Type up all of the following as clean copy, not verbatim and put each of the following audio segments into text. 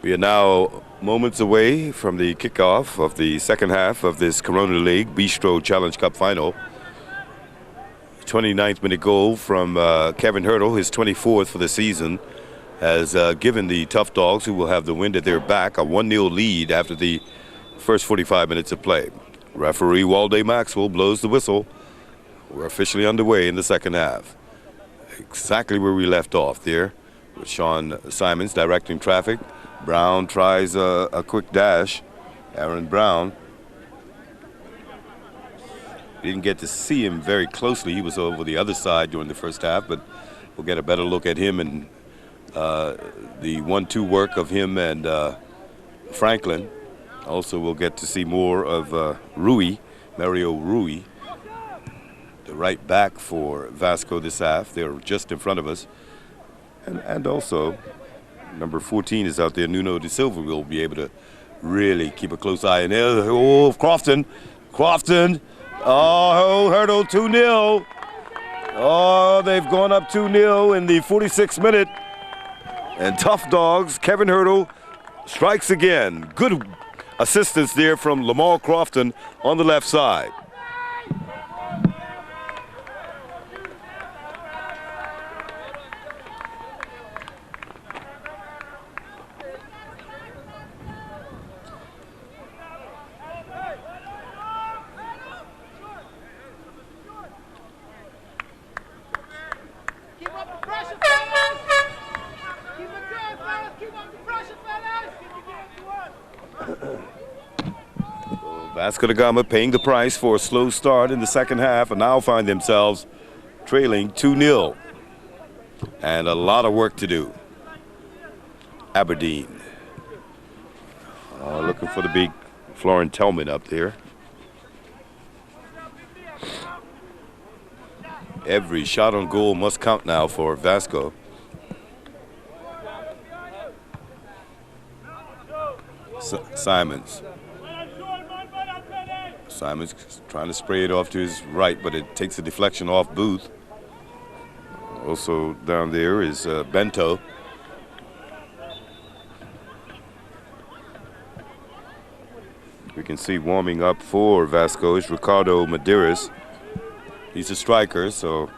We are now moments away from the kickoff of the second half of this Corona League Bistro Challenge Cup final. 29th minute goal from Kevin Hurdle, his 24th for the season, has given the Tuff Dogs, who will have the wind at their back, a 1-0 lead after the first 45 minutes of play. Referee Walde Maxwell blows the whistle. We're officially underway in the second half. Exactly where we left off there, with Sean Simons directing traffic. Brown tries a quick dash. Aaron Brown. Didn't get to see him very closely. He was over the other side during the first half, but we'll get a better look at him and the 1-2 work of him and Franklin. Also, we'll get to see more of Mario Rui, the right back for Vasco this half. They're just in front of us. And also, number 14 is out there, Nuno de Silva. Will be able to really keep a close eye in there. Oh, Crofton. Oh, Hurdle 2-0. Oh, they've gone up 2-0 in the 46th minute. And Tuff Dogs, Kevin Hurdle strikes again. Good assistance there from Lamar Crofton on the left side. Vasco da Gama paying the price for a slow start in the second half and now find themselves trailing 2-0. And a lot of work to do. Aberdeen. Looking for the big Florent Tellman up there. Every shot on goal must count now for Vasco. Simons trying to spray it off to his right, but it takes a deflection off Booth. Also down there is Bento. We can see warming up for Vasco is Ricardo Medeiros. He's a striker, so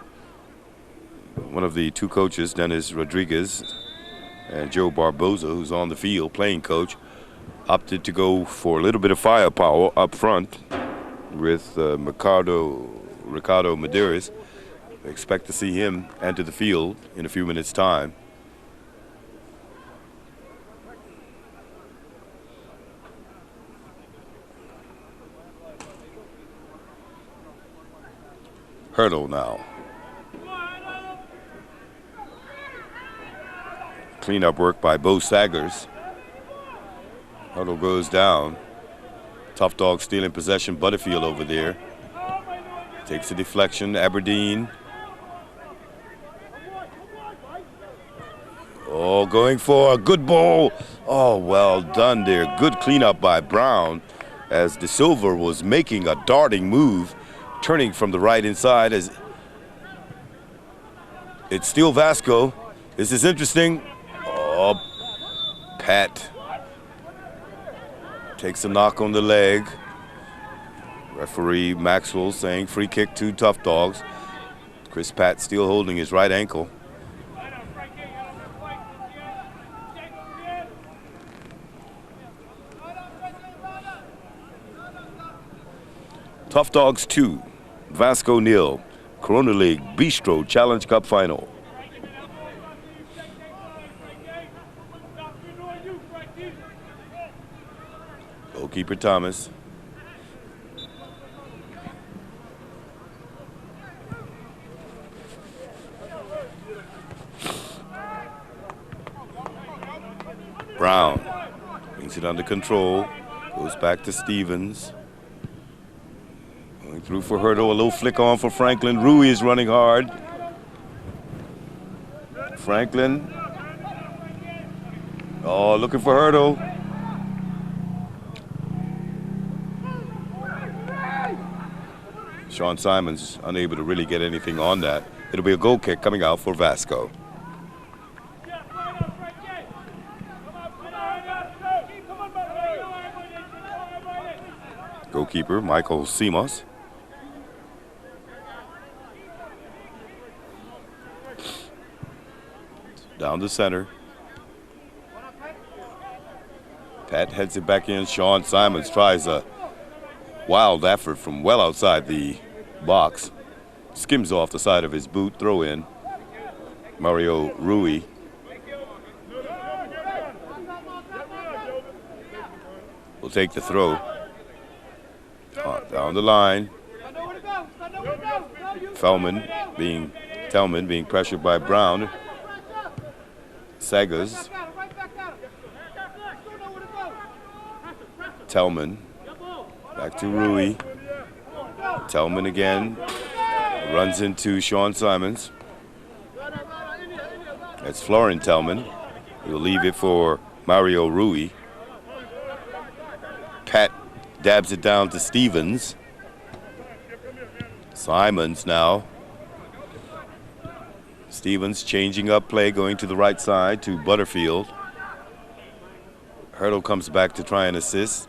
one of the two coaches, Dennis Rodriguez and Joe Barboza, who's on the field, playing coach, opted to go for a little bit of firepower up front with Ricardo Medeiros. We expect to see him enter the field in a few minutes' time. Hurdle now. Cleanup work by Bo Saggers. Hurdle goes down. Tuff Dog still in possession. Butterfield over there. Takes a deflection. Aberdeen. Oh, going for a good ball. Oh, well done there. Good cleanup by Brown as De Silva was making a darting move, turning from the right inside as it's still Vasco. This is interesting. Oh, Pat takes a knock on the leg. Referee Maxwell saying free kick to Tuff Dogs. Chris Pat still holding his right ankle. Tuff Dogs 2, Vasco 0, Corona League Bistro Challenge Cup Final. Goalkeeper Thomas. Brown brings it under control, goes back to Stevens. Going through for Hurdle, a little flick on for Franklin. Rui is running hard. Franklin. Oh, looking for Hurdle. Sean Simons unable to really get anything on that. It'll be a goal kick coming out for Vasco. Goalkeeper Michael Simos. Down the center. Pat heads it back in. Sean Simons tries a wild effort from well outside the box. Skims off the side of his boot. Throw in. Mario Rui. Will take the throw. Down the line. Tellman being pressured by Brown. Sagas. Tellman. Back to Rui. Tellman again. Runs into Sean Simons. That's Florian Tellman. He'll leave it for Mario Rui. Pat dabs it down to Stevens. Simons now. Stevens changing up play, going to the right side to Butterfield. Hurdle comes back to try and assist.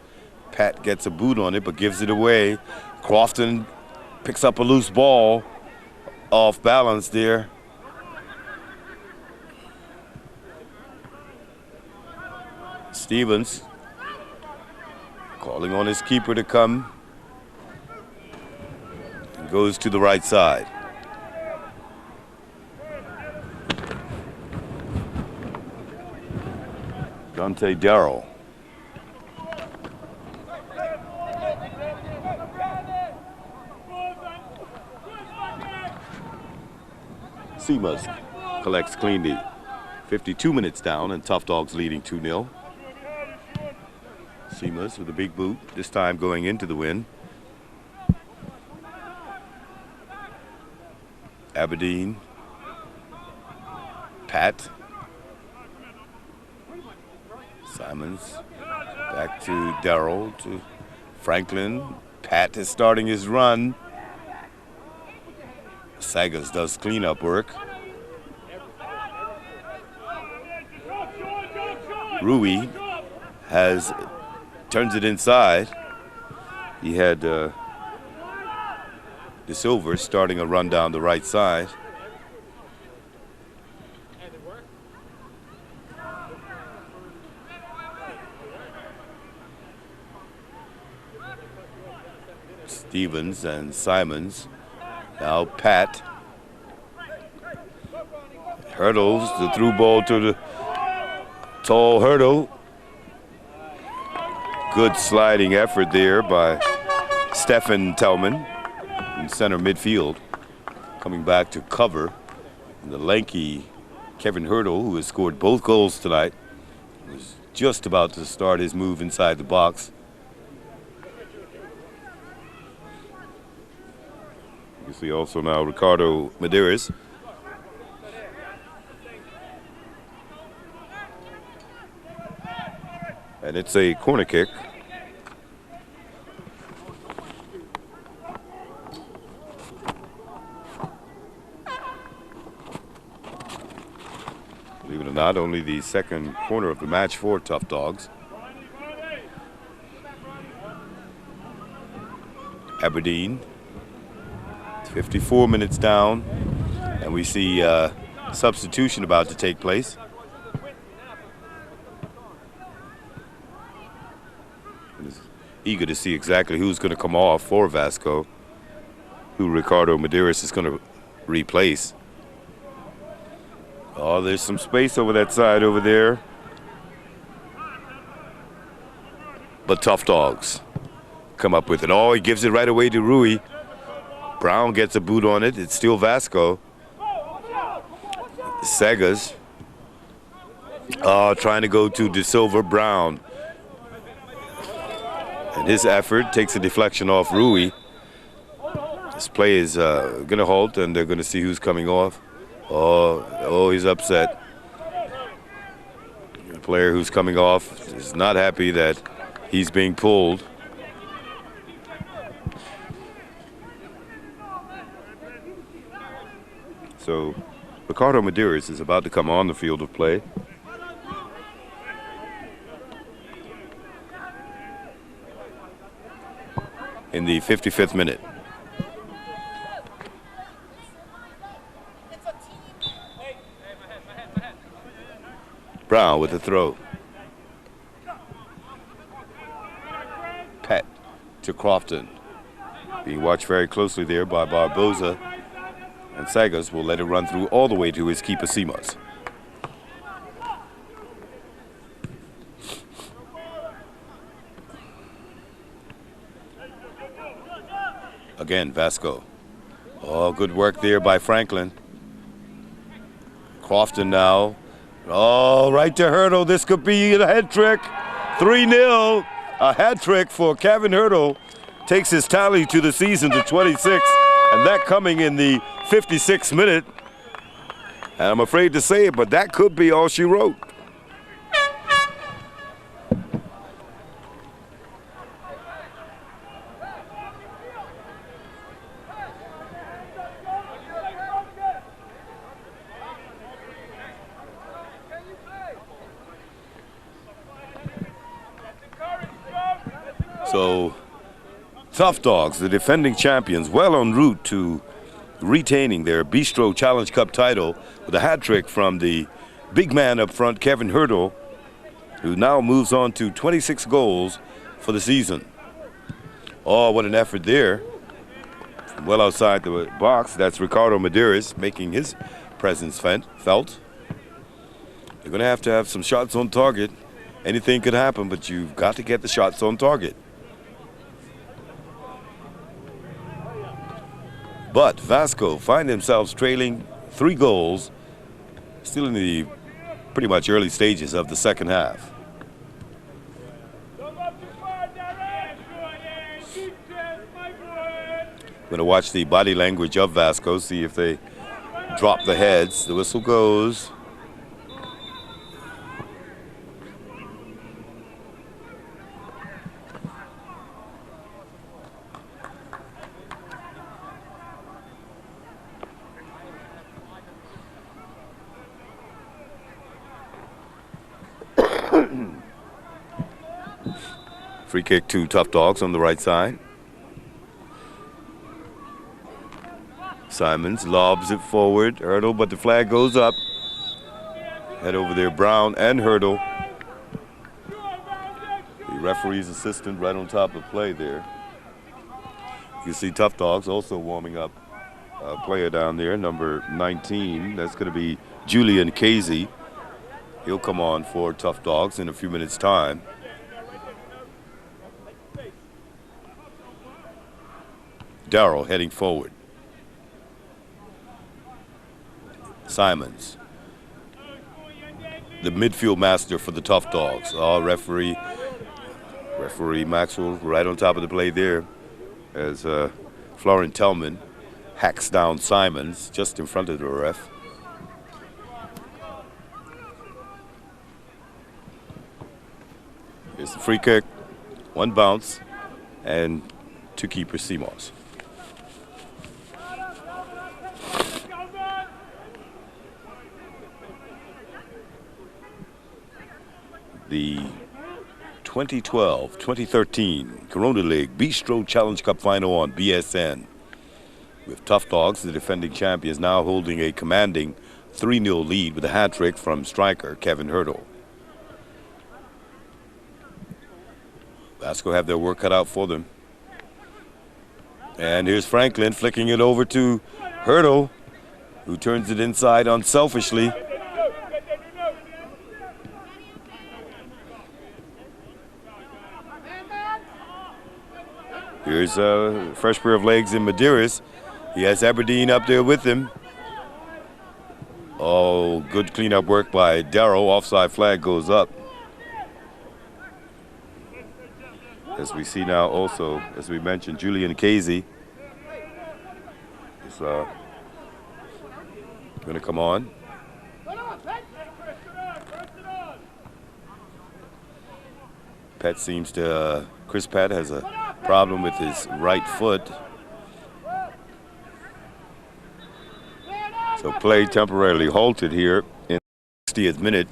Pat gets a boot on it, but gives it away. Crofton picks up a loose ball. Off balance there. Stevens calling on his keeper to come. And goes to the right side. Dante Darrell. Seamus collects cleanly. 52 minutes down and Tough Dogs leading 2-0. Seamus with a big boot, this time going into the win. Aberdeen. Pat. Simons. Back to Darrell, to Franklin. Pat is starting his run. Sagas does cleanup work. Rui turns it inside. He had De Silva starting a run down the right side. Stevens and Simons. Now Pat hurdles the through ball to the tall hurdle. Good sliding effort there by Stefan Tellman in center midfield. Coming back to cover. And the lanky Kevin Hurdle, who has scored both goals tonight, was just about to start his move inside the box. You see also now Ricardo Medeiros. And it's a corner kick. Believe it or not, only the second corner of the match for Tough Dogs. Aberdeen. 54 minutes down, and we see substitution about to take place. Eager to see exactly who's going to come off for Vasco, who Ricardo Medeiros is going to replace. Oh, there's some space over that side over there. But Tough Dogs come up with it. Oh, he gives it right away to Rui. Brown gets a boot on it. It's still Vasco. Sagas. Trying to go to De Silva. Brown. And his effort takes a deflection off Rui. This play is going to halt, and they're going to see who's coming off. Oh, he's upset. The player who's coming off is not happy that he's being pulled. So Ricardo Medeiros is about to come on the field of play. in the 55th minute. Brown with the throw. Pett to Crofton. Being watched very closely there by Barboza. And Sagas will let it run through all the way to his keeper, Simas. Again, Vasco. Oh, good work there by Franklin. Crofton now. Oh, right to Hurdle. This could be a hat trick. 3-0. A hat trick for Kevin Hurdle. Takes his tally to the season to 26. And that coming in the 56th minute. And I'm afraid to say it, but that could be all she wrote. So, Tuff Dogs, the defending champions, well en route to retaining their Bistro Challenge Cup title with a hat trick from the big man up front, Kevin Hurdle, who now moves on to 26 goals for the season. Oh, what an effort there. From well outside the box, that's Ricardo Medeiros making his presence felt. You're going to have some shots on target. Anything could happen, but you've got to get the shots on target. But Vasco find themselves trailing 3 goals, still in the pretty much early stages of the second half. Going to watch the body language of Vasco, see if they drop the heads. The whistle goes. Free kick to Tuff Dogs on the right side. Simons lobs it forward. Hurdle, but the flag goes up. Head over there, Brown and Hurdle. The referee's assistant right on top of play there. You can see Tuff Dogs also warming up a player down there, number 19. That's going to be Julian Casey. He'll come on for Tuff Dogs in a few minutes' time. Darrell heading forward. Simons, the midfield master for the Tuff Dogs. Oh, referee Maxwell right on top of the play there as Florent Tellman hacks down Simons just in front of the ref. Here's the free kick, 1 bounce, and 2 keeper Seamoss. The 2012-2013 Corona League Bistro Challenge Cup final on BSN, with Tuff Dogs, the defending champions, now holding a commanding 3-0 lead with a hat trick from striker Kevin Hurdle. Vasco have their work cut out for them. And here's Franklin flicking it over to Hurdle, who turns it inside unselfishly. Here's a fresh pair of legs in Medeiros. He has Aberdeen up there with him. Oh, good cleanup work by Darrow. Offside flag goes up. As we see now also, as we mentioned, Julian Casey is going to come on. Pett seems to, Chris Pett has a problem with his right foot. So play temporarily halted here in the 60th minute.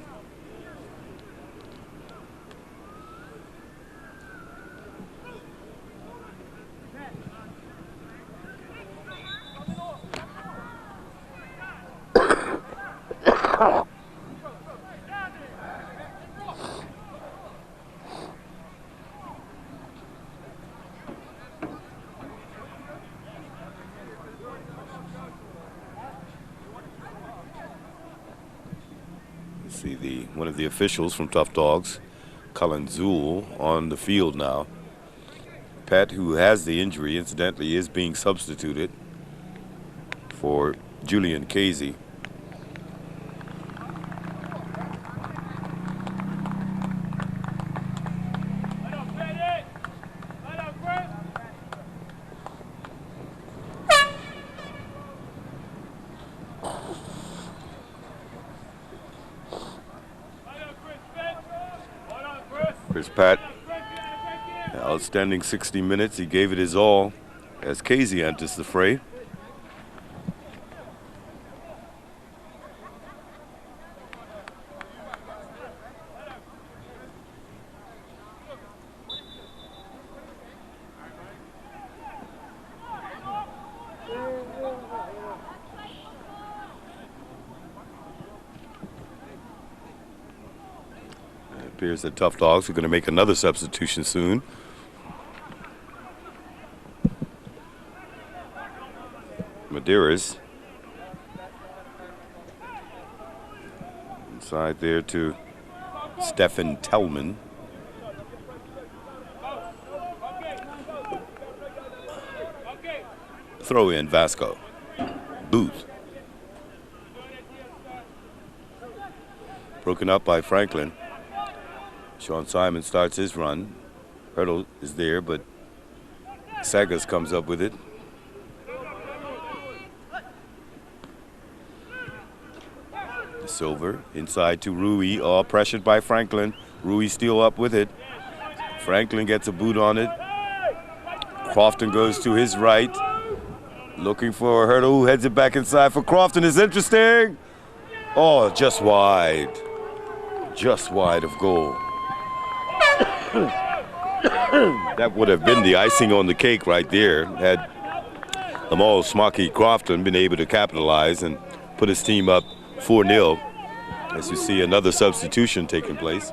See one of the officials from Tough Dogs, Cullen Zool, on the field now. Pat, who has the injury, incidentally, is being substituted for Julian Casey. Here's Pat. Outstanding 60 minutes. He gave it his all as Casey enters the fray. It appears that Tough Dogs are going to make another substitution soon. Medeiros inside there to Stephen Tellman. Throw in Vasco. Booth. Broken up by Franklin. Sean Simon starts his run. Hurdle is there, but Sagas comes up with it. Silver inside to Rui, all pressured by Franklin. Rui still up with it. Franklin gets a boot on it. Crofton goes to his right, looking for a hurdle, who heads it back inside for Crofton. Is interesting. Oh, just wide of goal. That would have been the icing on the cake right there had Amal Smoky Crofton been able to capitalize and put his team up 4-0, as you see another substitution taking place.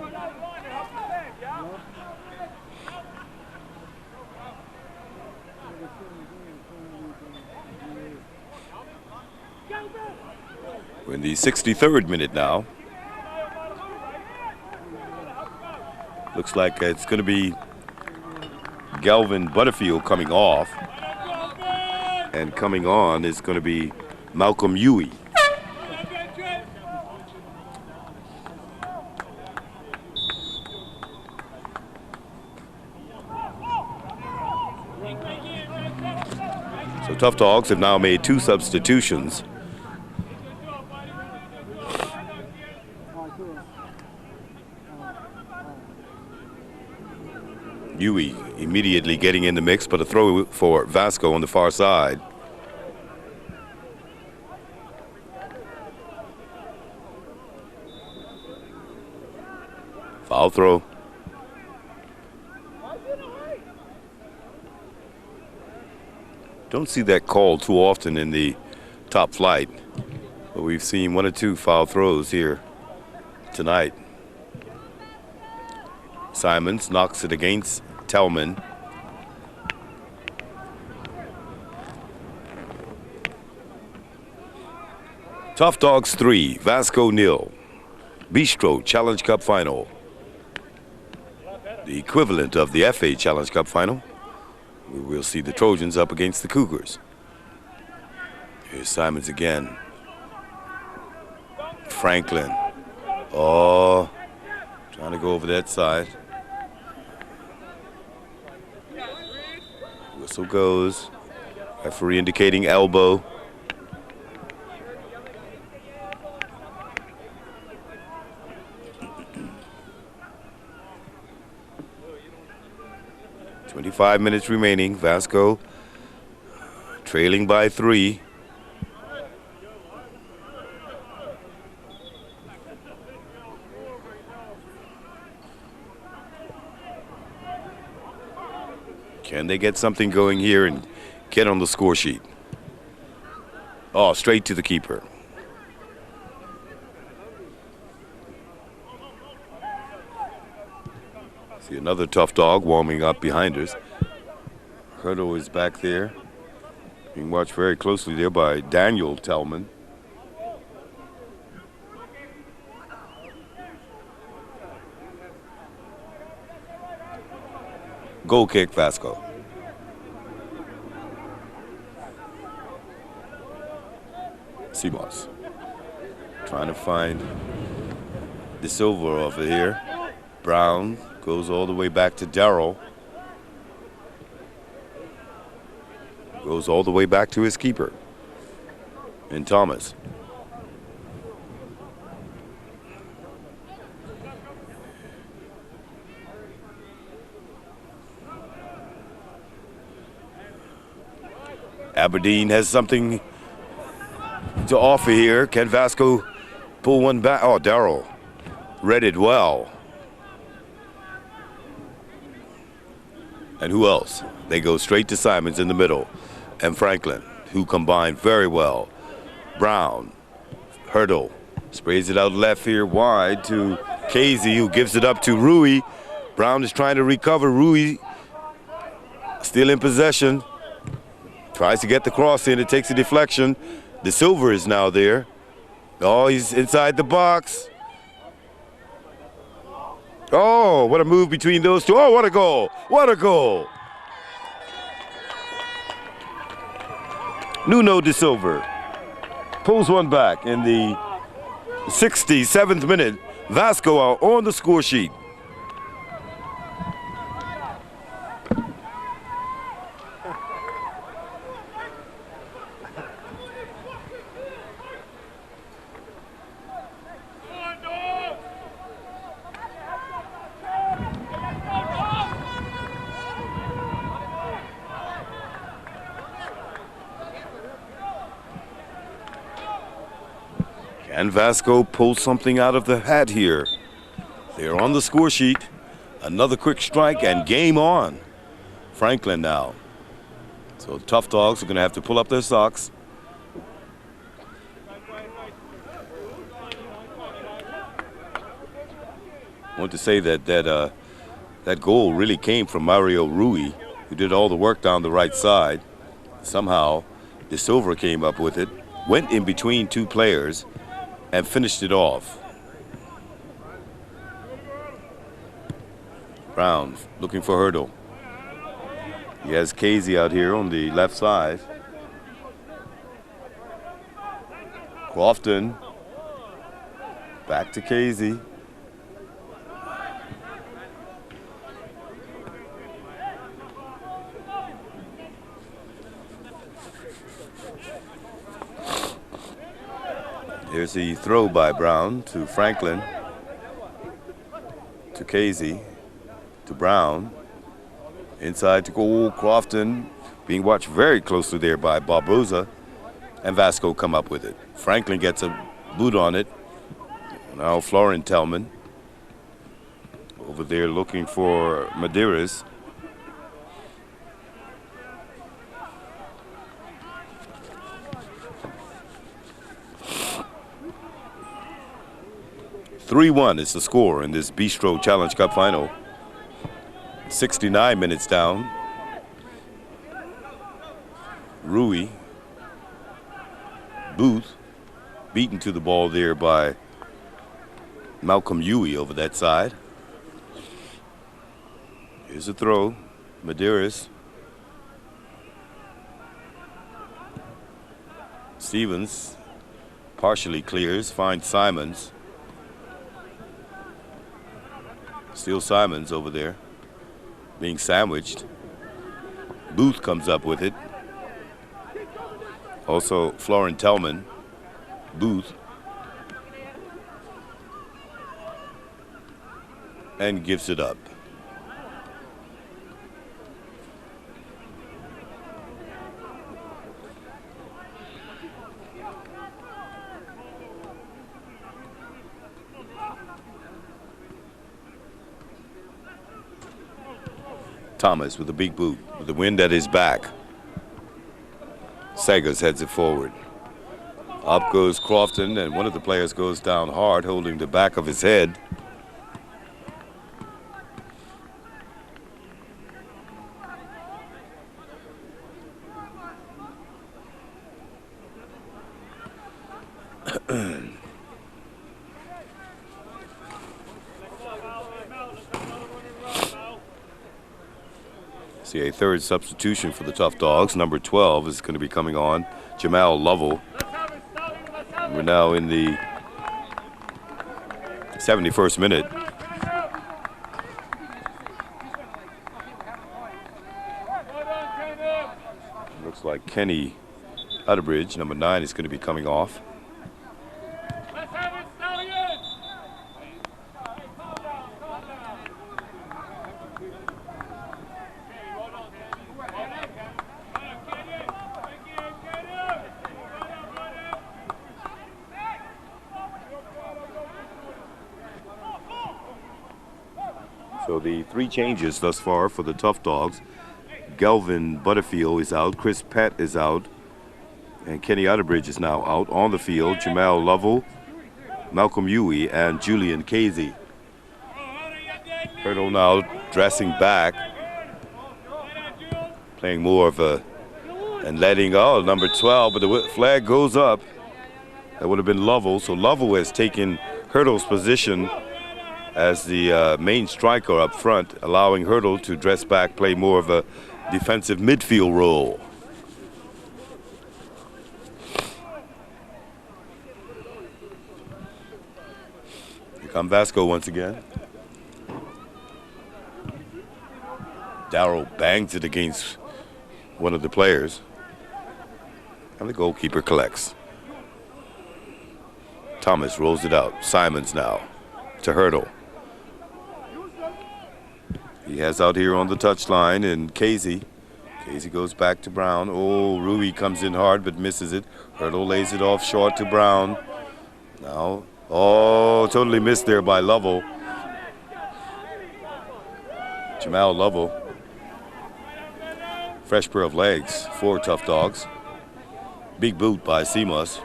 We're in the 63rd minute now. Looks like it's going to be Galvin Butterfield coming off, and coming on is going to be Malcolm Huey. So Tough Dogs have now made 2 substitutions. Huey immediately getting in the mix, but a throw for Vasco on the far side. Foul throw. Don't see that call too often in the top flight, but we've seen 1 or 2 foul throws here tonight. Simons knocks it against Tellman. Tough Dogs 3, Vasco 0. Bistro Challenge Cup Final. The equivalent of the FA Challenge Cup Final. We will see the Trojans up against the Cougars. Here's Simons again. Franklin. Oh, trying to go over that side. Whistle goes. Referee indicating elbow. .25 minutes remaining. Vasco trailing by 3. Can they get something going here and get on the score sheet? Oh, straight to the keeper. See another Tough Dog warming up behind us. Hurdle is back there. Being watched very closely there by Daniel Tellman. Goal kick, Vasco. Seamoss trying to find the silver over here. Brown goes all the way back to Darrell. Goes all the way back to his keeper. And Thomas. Aberdeen has something to offer here. Can Vasco pull one back? Oh, Darrell read it well. And who else? They go straight to Simons in the middle. And Franklin, who combined very well. Brown, Hurdle, sprays it out left here wide to Casey, who gives it up to Rui. Brown is trying to recover. Rui still in possession. Tries to get the cross in. It takes a deflection. The silver is now there. Oh, he's inside the box. Oh, what a move between those two. Oh, what a goal. What a goal. Nuno de Silva pulls one back in the 67th minute. Vasco are on the score sheet. And Vasco pulls something out of the hat here. They're on the score sheet. Another quick strike and game on. Franklin now. So Tough Dogs are going to have to pull up their socks. I want to say that that goal really came from Mario Rui, who did all the work down the right side. Somehow, De Silva came up with it, went in between two players, and finished it off. Brown looking for Hurdle. He has Casey out here on the left side. Crofton back to Casey. Here's the throw by Brown to Franklin, to Casey, to Brown, inside to goal. Crofton being watched very closely there by Barboza, and Vasco come up with it. Franklin gets a boot on it. Now Florent Tellman over there looking for Medeiros. (3-1) is the score in this Bistro Challenge Cup final. 69 minutes down. Rui, Booth, beaten to the ball there by Malcolm Huey over that side. Here's a throw. Medeiros. Stevens partially clears, finds Simons. Still Simons over there, being sandwiched. Booth comes up with it. Also Florent Tellman, Booth, and gives it up. Thomas with a big boot, with the wind at his back. Sagers heads it forward. Up goes Crofton, and one of the players goes down hard, holding the back of his head. See a third substitution for the Tough Dogs. Number 12 is going to be coming on, Jamal Lovell. We're now in the 71st minute. Looks like Kenny Utterbridge, number 9, is going to be coming off. So the 3 changes thus far for the Tough Dogs. Galvin Butterfield is out, Chris Pett is out, and Kenny Utterbridge is now out. On the field, Jamal Lovell, Malcolm Huey, and Julian Casey. Hurdle now dressing back, playing more of a, and letting go, number 12, but the flag goes up. That would have been Lovell, so Lovell has taken Hurdle's position as the main striker up front, allowing Hurdle to dress back, play more of a defensive midfield role. Here comes Vasco once again. Darrell bangs it against one of the players, and the goalkeeper collects. Thomas rolls it out. Simons now to Hurdle. He has out here on the touchline, and Casey. Casey goes back to Brown. Oh, Rui comes in hard but misses it. Hurdle lays it off short to Brown. Now, oh, totally missed there by Lovell. Jamal Lovell. Fresh pair of legs for Tough Dogs. Big boot by Seamus.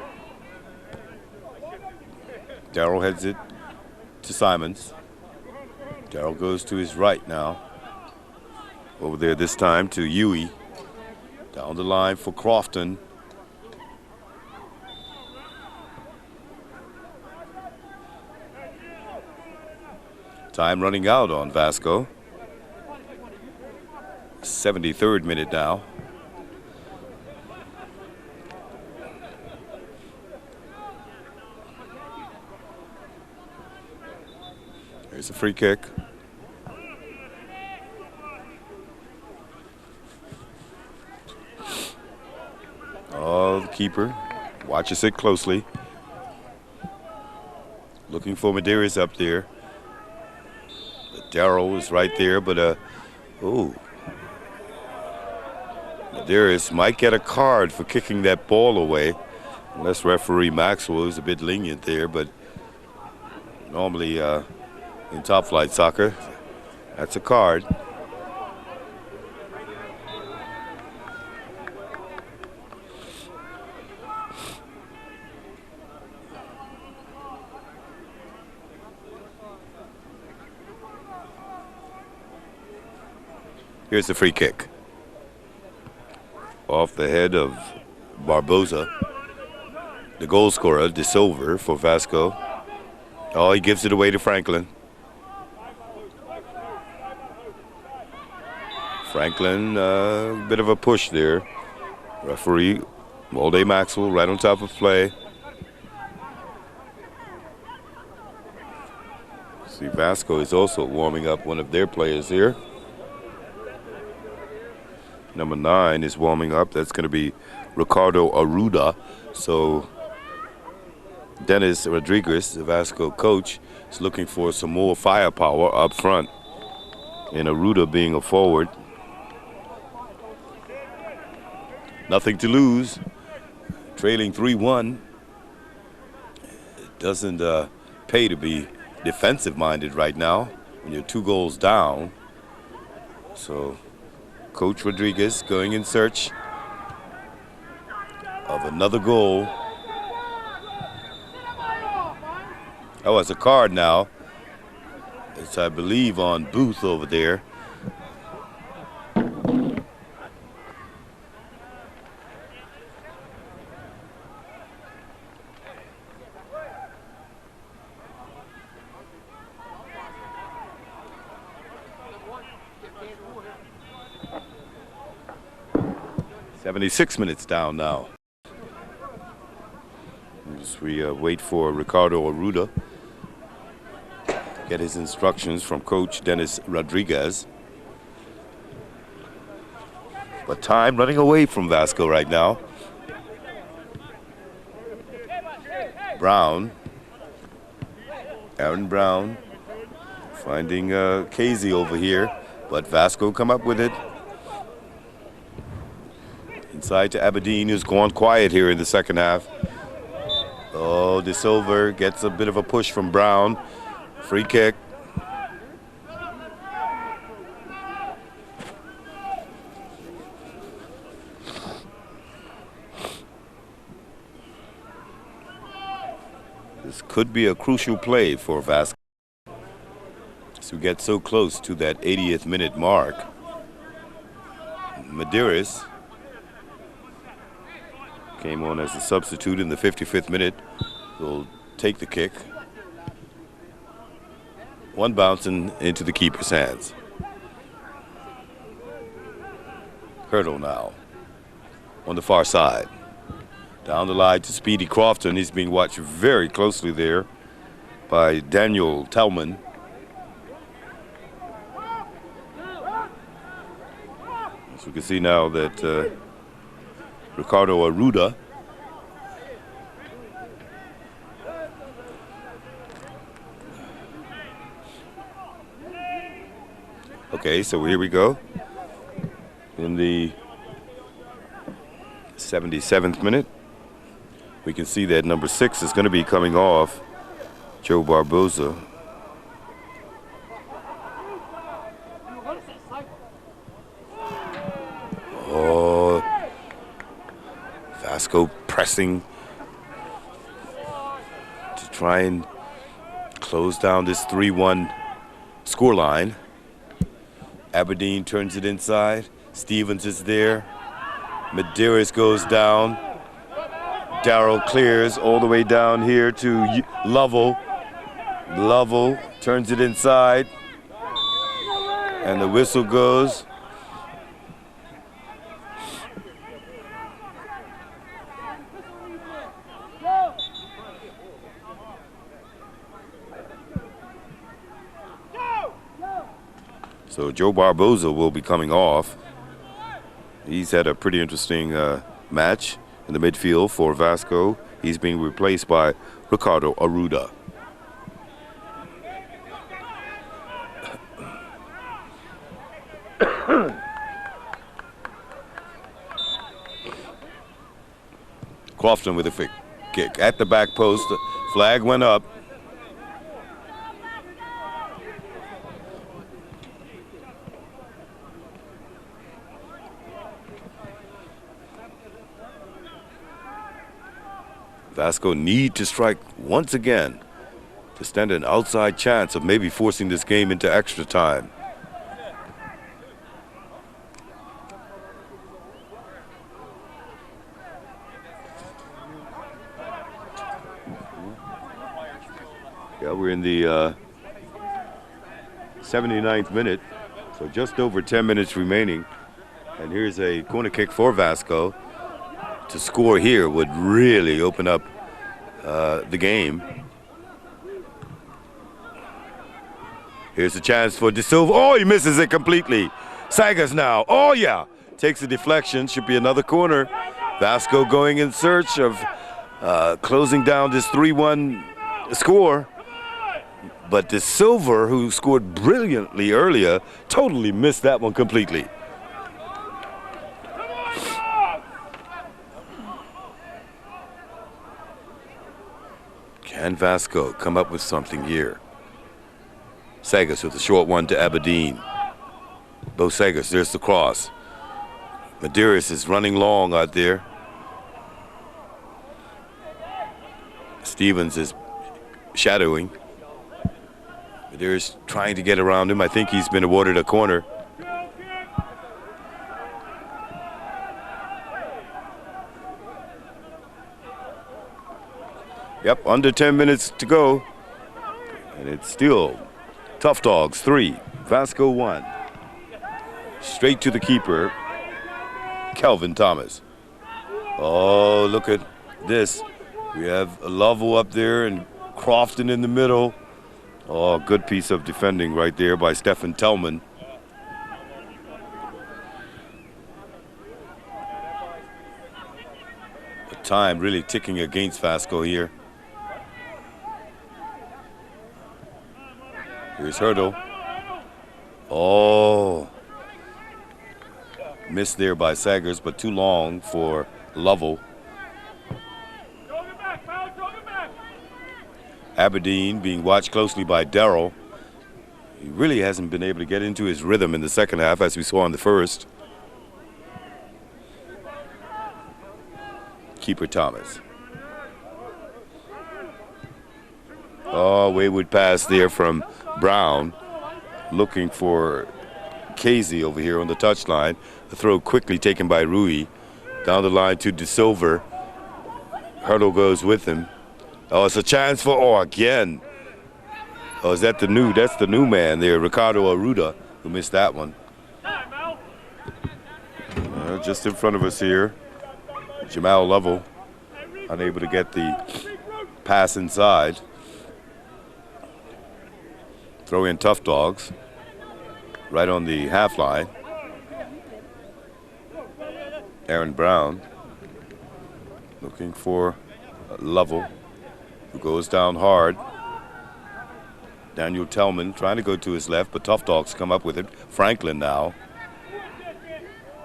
Darrell heads it to Simons. Darrell goes to his right now. Over there this time to Huey. Down the line for Crofton. Time running out on Vasco. 73rd minute now. Here's a free kick. Oh, the keeper watches it closely. Looking for Medeiros up there. Darrell is right there, but oh. Medeiros might get a card for kicking that ball away. Unless referee Maxwell is a bit lenient there, but normally in top flight soccer, that's a card. Here's the free kick. Off the head of Barboza. The goal scorer, De Silva, for Vasco. Oh, he gives it away to Franklin. Franklin, a bit of a push there. Referee Molde Maxwell right on top of play. See, Vasco is also warming up one of their players here. Number 9 is warming up. That's going to be Ricardo Arruda. So Dennis Rodriguez, the Vasco coach, is looking for some more firepower up front. And Arruda being a forward. Nothing to lose. Trailing 3-1. It doesn't pay to be defensive-minded right now when you're 2 goals down. So Coach Rodriguez going in search of another goal. Oh, it's a card now. It's, I believe, on Booth over there. 76 minutes down now. As we wait for Ricardo Arruda to get his instructions from Coach Dennis Rodriguez. But time running away from Vasco right now. Brown, Aaron Brown, finding Casey over here, but Vasco come up with it. Inside to Aberdeen, who's gone quiet here in the second half. Oh, De Silva gets a bit of a push from Brown. Free kick. This could be a crucial play for Vasco. So we get so close to that 80th minute mark. Medeiros came on as a substitute in the 55th minute. Will take the kick. One bouncing into the keeper's hands. Hurdle now on the far side. Down the line to Speedy Crofton. He's being watched very closely there by Daniel Tellman. As we can see now that Ricardo Arruda okay, so here we go. In the 77th minute, we can see that number 6 is going to be coming off, Joe Barboza. Oh, Vasco pressing to try and close down this 3-1 scoreline. Aberdeen turns it inside. Stevens is there. Medeiros goes down. Darrow clears all the way down here to Lovell. Lovell turns it inside. And the whistle goes. So Joe Barboza will be coming off. He's had a pretty interesting match in the midfield for Vasco. He's being replaced by Ricardo Arruda. Crofton with a free kick at the back post. The flag went up. Vasco need to strike once again to stand an outside chance of maybe forcing this game into extra time. Yeah, we're in the 79th minute, so just over 10 minutes remaining. And here's a corner kick for Vasco. To score here would really open up the game. Here's a chance for De Silva. Oh, he misses it completely. Sagas now. Oh, yeah. Takes a deflection. Should be another corner. Vasco going in search of closing down this 3-1 score. But De Silva, who scored brilliantly earlier, totally missed that one completely. Can Vasco come up with something here? Sagas with a short one to Aberdeen. Bo Sagas, there's the cross. Medeiros is running long out there. Stevens is shadowing. Medeiros trying to get around him. I think he's been awarded a corner. Yep, under 10 minutes to go. And it's still Tough Dogs 3, Vasco 1. Straight to the keeper. Kelvin Thomas. Oh, look at this. We have Lovell up there and Crofton in the middle. Oh, good piece of defending right there by Stephen Tellman. The time really ticking against Vasco here. Here's Hurdle. Oh. Missed there by Saggers, but too long for Lovell. Aberdeen being watched closely by Darrell. He really hasn't been able to get into his rhythm in the second half, as we saw in the first. Keeper Thomas. Oh, wayward pass there from Brown. Looking for Casey over here on the touchline. The throw quickly taken by Rui. Down the line to De Silva. Hurdle goes with him. Oh, it's a chance for, again. Oh, is that that's the new man there, Ricardo Arruda, who missed that one. Just in front of us here, Jamal Lovell, unable to get the pass inside. Throw in Tough Dogs, right on the half line. Aaron Brown looking for Lovell, who goes down hard. Daniel Tellman trying to go to his left, but Tough Dogs come up with it. Franklin now.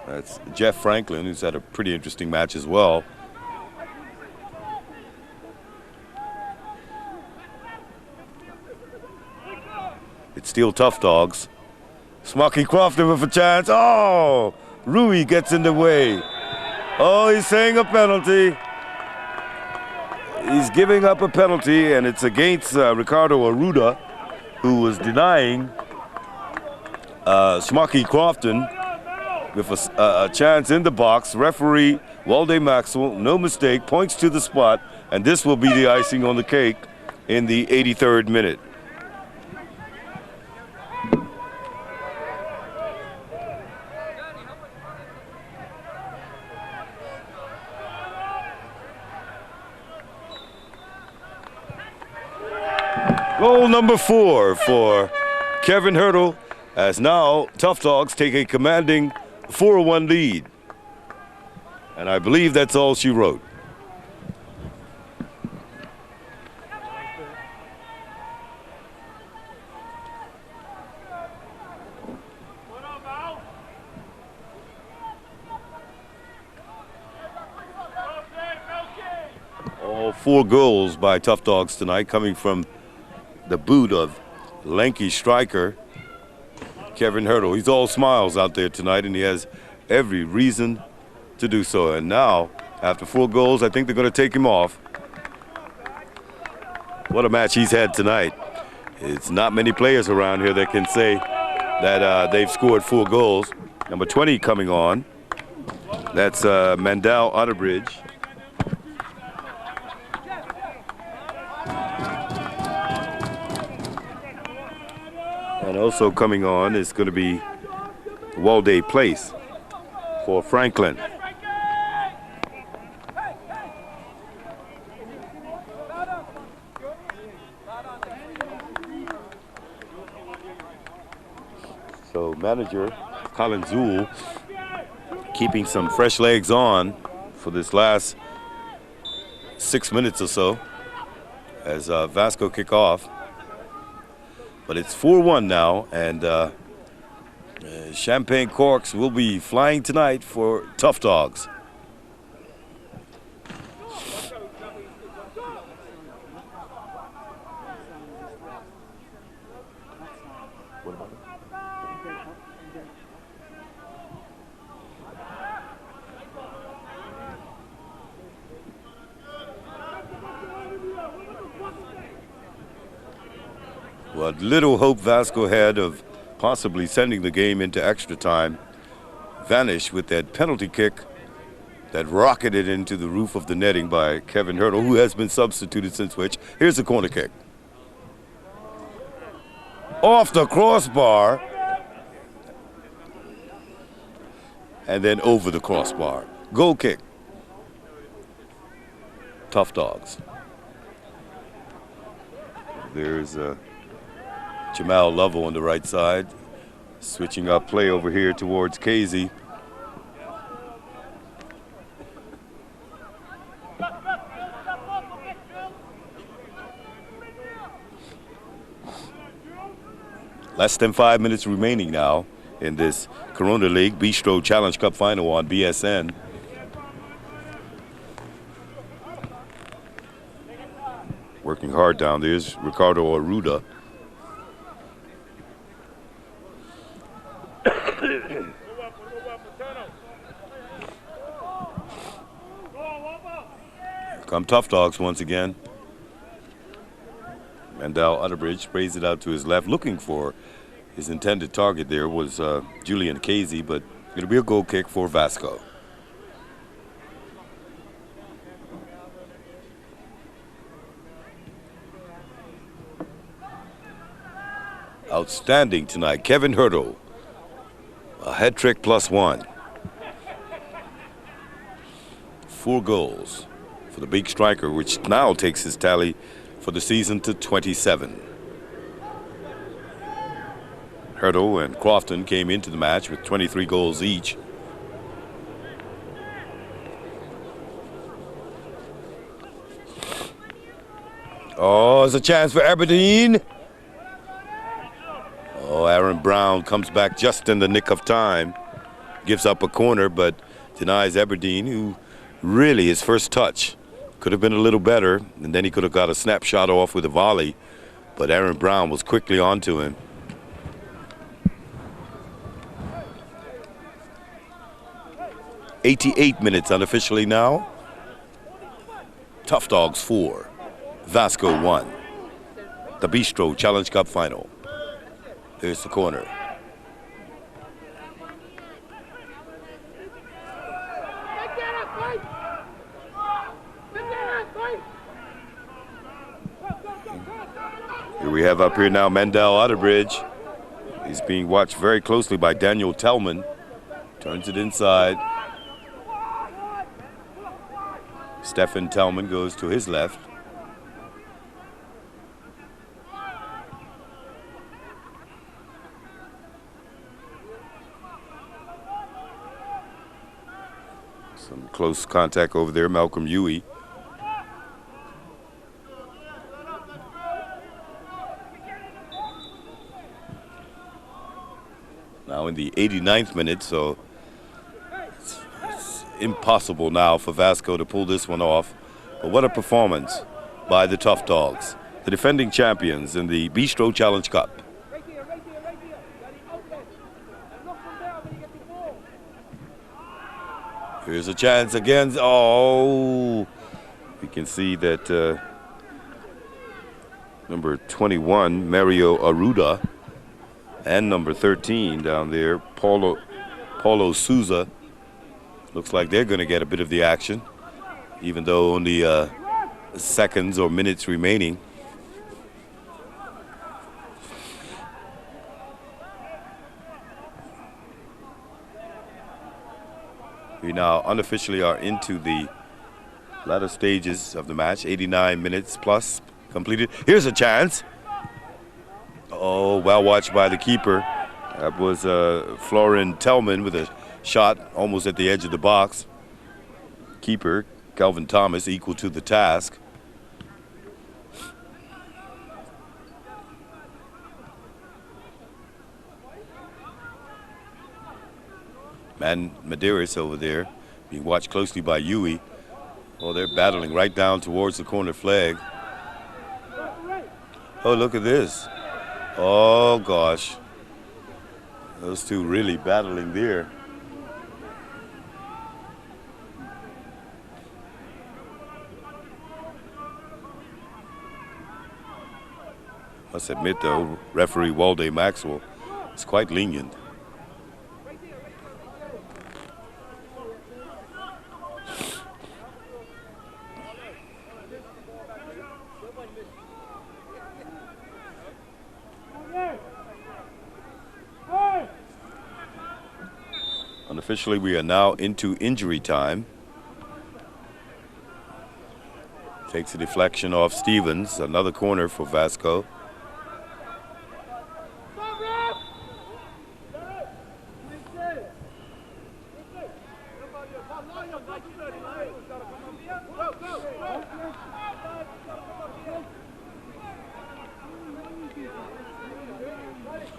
That's Jeff Franklin, who's had a pretty interesting match as well. It's still Tough Dogs. Smoky Crofton with a chance. Oh, Rui gets in the way. Oh, he's saying a penalty. He's giving up a penalty, and it's against Ricardo Arruda, who was denying Smoky Crofton with a chance in the box. Referee Walde Maxwell, no mistake, points to the spot, and this will be the icing on the cake in the 83rd minute. Goal number 4 for Kevin Hurdle, as now Tough Dogs take a commanding 4-1 lead. And I believe that's all she wrote. All 4 goals by Tough Dogs tonight coming from the boot of lanky striker Kevin Hurdle. He's all smiles out there tonight, and he has every reason to do so. And now, after 4 goals, I think they're going to take him off. What a match he's had tonight. It's not many players around here that can say that they've scored 4 goals. Number 20 coming on. That's Mandel Otterbridge. And also coming on is going to be Walde Place for Franklin. So manager Colin Zool keeping some fresh legs on for this last 6 minutes or so as Vasco kick off. But it's 4-1 now, and champagne corks will be flying tonight for Tough Dogs. What little hope Vasco had of possibly sending the game into extra time vanished with that penalty kick that rocketed into the roof of the netting by Kevin Hurdle, who has been substituted since which. Here's the corner kick. Off the crossbar. and then over the crossbar. Goal kick. Tough Dogs. There's Jamal Lovell on the right side. Switching up play over here towards Casey. Less than 5 minutes remaining now in this Corona League Bistro Challenge Cup final on BSN. Working hard down there is Ricardo Arruda. Come Tough Dogs once again. Mandel Utterbridge sprays it out to his left, looking for his intended target there was Julian Casey, but it'll be a goal kick for Vasco. Outstanding tonight, Kevin Hurdle. A hat trick +1. 4 goals for the big striker, which now takes his tally for the season to 27. Hurdle and Crofton came into the match with 23 goals each. Oh, there's a chance for Aberdeen. Oh, Aaron Brown comes back just in the nick of time. Gives up a corner, but denies Aberdeen, who really his first touch could have been a little better, and then he could have got a snapshot off with a volley, but Aaron Brown was quickly onto him. '88 minutes unofficially now. Tough Dogs 4, Vasco 1. The Bistro Challenge Cup final. There's the corner. Here we have up here now Mandel Utterbridge. He's being watched very closely by Daniel Tellman. Turns it inside. Stephen Tellman goes to his left. Some close contact over there, Malcolm Huey. Now in the 89th minute, so it's impossible now for Vasco to pull this one off. But what a performance by the Tough Dogs, the defending champions in the Bistro Challenge Cup. Here's a chance again. Oh, you can see that number 21, Mario Arruda, and number 13 down there, Paulo Souza. Looks like they're going to get a bit of the action, even though only seconds or minutes remaining. We now unofficially are into the latter stages of the match. 89 minutes plus completed. Here's a chance. Oh, well watched by the keeper. That was Florin Tellman with a shot almost at the edge of the box. Keeper, Calvin Thomas, equal to the task. Man Medeiros over there being watched closely by Huey. Oh, they're battling right down towards the corner flag. Oh, look at this. Oh, gosh. Those two really battling there. Must admit, though, referee Walde Maxwell is quite lenient. Unofficially, we are now into injury time. Takes a deflection off Stevens, another corner for Vasco.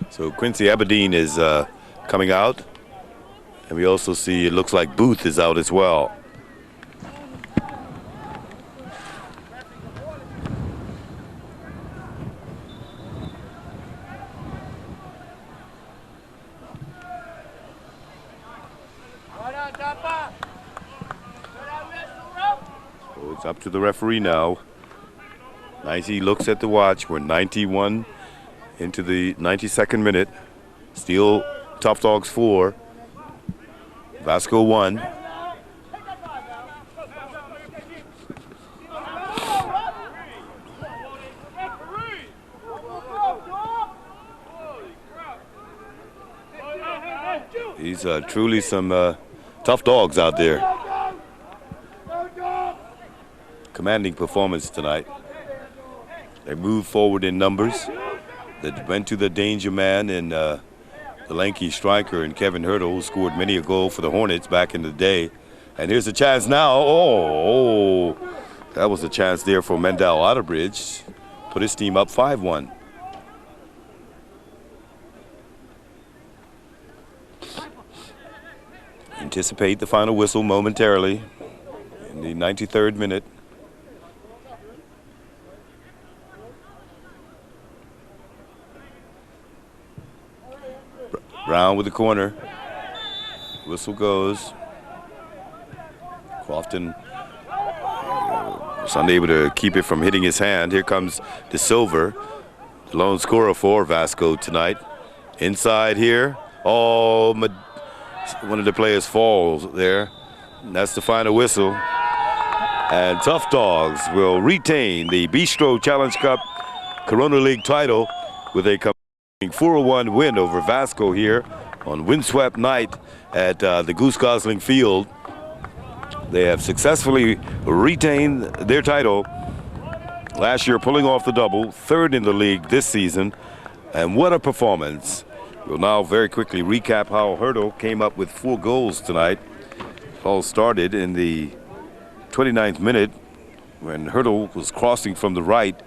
So Quincy Aberdeen is coming out. And we also see it looks like Booth is out as well. So it's up to the referee now. 90 looks at the watch. We're 91 into the 92nd minute. Still Tough Dogs 4. Vasco 1. These are truly some tough dogs out there. Commanding performance tonight. They moved forward in numbers. They went to the danger man and the lanky striker and Kevin Hurdle, who scored many a goal for the Hornets back in the day. And here's a chance now. Oh, that was a chance there for Mendel Otterbridge. Put his team up 5-1. Anticipate the final whistle momentarily in the 93rd minute. Brown with the corner. Whistle goes. Crofton was unable to keep it from hitting his hand. Here comes De Silver, the lone scorer for Vasco tonight. Inside here. Oh, one of the players falls there. And that's the final whistle. And Tough Dogs will retain the Bistro Challenge Cup Corona League title with a 4-1 win over Vasco here on windswept night at the Goose Gosling Field. They have successfully retained their title. Last year pulling off the double, third in the league this season. And what a performance. We'll now very quickly recap how Hurdle came up with 4 goals tonight. It all started in the 29th minute when Hurdle was crossing from the right.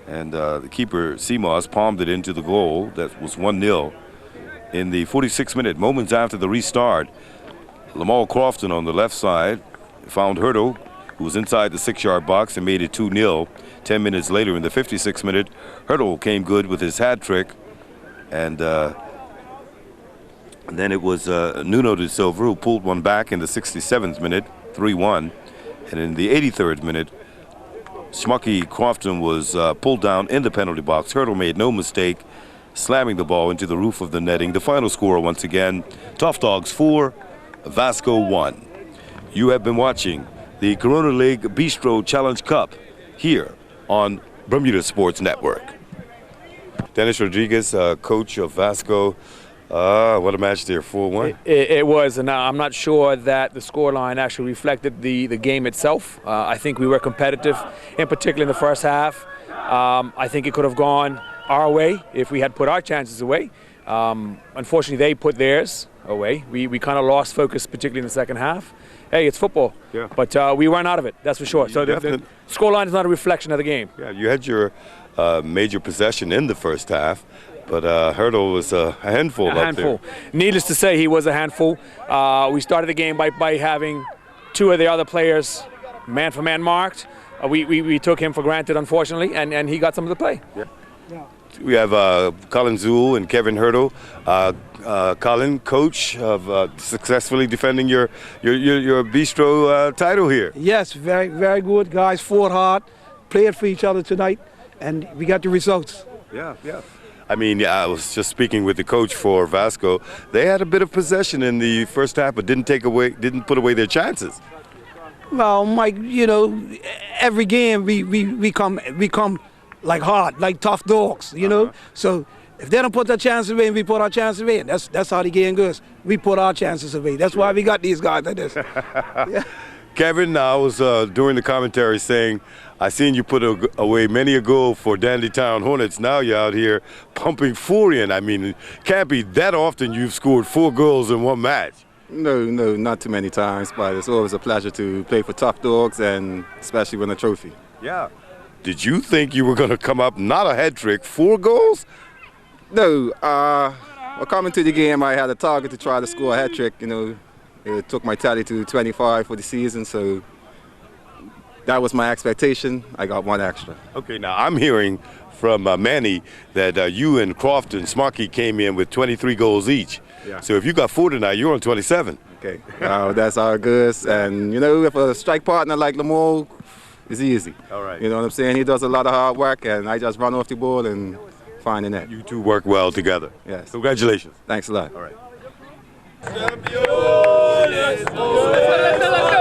And the keeper, Seamoss, palmed it into the goal. That was 1-0. In the 46th minute, moments after the restart, Lamal Crofton on the left side found Hurdle, who was inside the 6-yard box, and made it 2-0. 10 minutes later, in the 56th minute, Hurdle came good with his hat trick. And then it was Nuno De Silva who pulled one back in the 67th minute, 3-1. And in the 83rd minute, Schmucky Crofton was pulled down in the penalty box. Hurdle made no mistake, slamming the ball into the roof of the netting. The final score once again, Tough Dogs 4, Vasco 1. You have been watching the Corona League Bistro Challenge Cup here on Bermuda Sports Network. Dennis Rodriguez, coach of Vasco. What a match there, 4-1. It was, and I'm not sure that the scoreline actually reflected the game itself. I think we were competitive, in particular in the first half. I think it could have gone our way if we had put our chances away. Unfortunately, they put theirs away. We kind of lost focus, particularly in the second half. Hey, it's football, yeah. But we ran out of it, that's for sure. So the scoreline is not a reflection of the game. Yeah, you had your major possession in the first half. But Hurdle was a handful up there. Needless to say, he was a handful. We started the game by having 2 of the other players man-for-man marked. We took him for granted, unfortunately, and he got some of the play. Yeah. We have Colin Zool and Kevin Hurdle. Colin, coach of successfully defending your Bistro title here. Yes, very, very good. Guys fought hard, played for each other tonight, and we got the results. Yeah. I mean, I was just speaking with the coach for Vasco. They had a bit of possession in the first half, but didn't put away their chances. Well, Mike, every game we come like hard, like tough dogs, you know. So If they don't put their chances away and we put our chances away, that's how the game goes. We put our chances away. That's why we got these guys like this. Yeah. Kevin, I was during the commentary saying, I seen you put away many a goal for Dandytown Hornets. Now you're out here pumping 4 in. I mean, it can't be that often you've scored 4 goals in one match. No, not too many times, but it's always a pleasure to play for Tuff Dogs and especially win a trophy. Yeah. Did you think you were going to come up, not a hat trick, 4 goals? No, well, coming to the game, I had a target to try to score a hat trick. You know, it took my tally to 25 for the season, so that was my expectation. I got 1 extra. Okay, now I'm hearing from Manny that you and Croft and Smarky came in with 23 goals each. Yeah. So if you got 4 tonight, you're on 27. Okay, that's how it goes. And, you know, with a strike partner like Lamore, it's easy. All right. You know what I'm saying? He does a lot of hard work, and I just run off the ball and find the net. You two work well together. Yes. Congratulations. Thanks a lot. All right. Let's go.